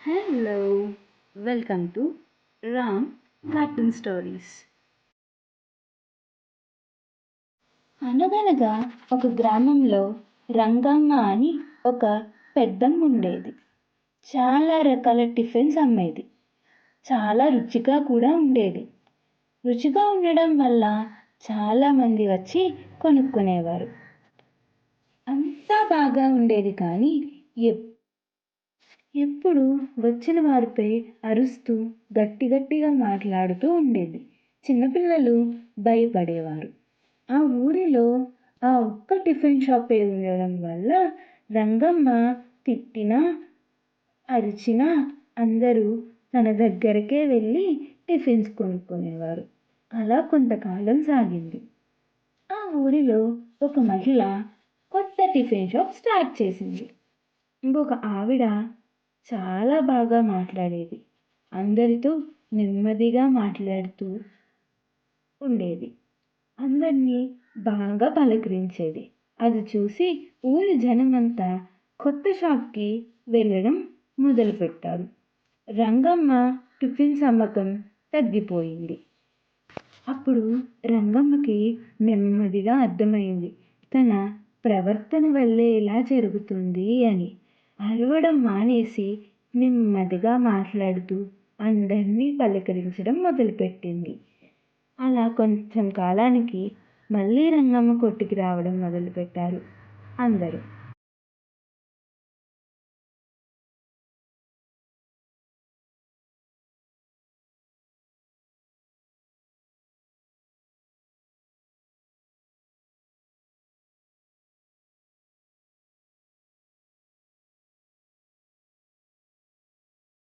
Hello, welcome to Ram cartoon stories. అనగనగా ఒక గ్రామంలో రంగమ్మ అని ఒక పెద్దమ్మ ఉండేది. చాలా రకాల టిఫిన్స్ అమ్మేది. చాలా రుచిగా కూడా ఉండేది. రుచిగా ఉండడం వల్ల చాలామంది వచ్చి కొనుక్కునేవారు. అంతా బాగా ఉండేది, కానీ ఎప్పుడు వచ్చిన వారిపై అరుస్తూ గట్టి గట్టిగా మాట్లాడుతూ ఉండేది. చిన్నపిల్లలు భయపడేవారు. ఆ ఊరిలో ఆ ఒక్క టిఫిన్ షాపే ఉండడం వల్ల రంగమ్మ తిట్టినా అరిచినా అందరూ తన దగ్గరకే వెళ్ళి టిఫిన్స్ కొనుక్కునేవారు. అలా కొంతకాలం సాగింది. ఆ ఊరిలో ఒక మహిళ కొత్త టిఫిన్ షాప్ స్టార్ట్ చేసింది. ఇంకొక ఆవిడ చాలా బాగా మాట్లాడేది. అందరితో నెమ్మదిగా మాట్లాడుతూ ఉండేది. అందరినీ బాగా పలకరించేది. అది చూసి ఊరి జనమంతా కొత్త షాప్కి వెళ్ళడం మొదలుపెట్టారు. రంగమ్మ టిఫిన్స్ అమ్మకం తగ్గిపోయింది. అప్పుడు రంగమ్మకి నెమ్మదిగా అర్థమైంది, తన ప్రవర్తన వల్లే ఇలా జరుగుతుంది అని. అరవడం మానేసి నెమ్మదిగా మాట్లాడుతూ అందరినీ పలకరించడం మొదలుపెట్టింది. అలా కొంచెం కాలానికి మళ్ళీ రంగమ్మ కొట్టుకి రావడం మొదలుపెట్టారు అందరూ.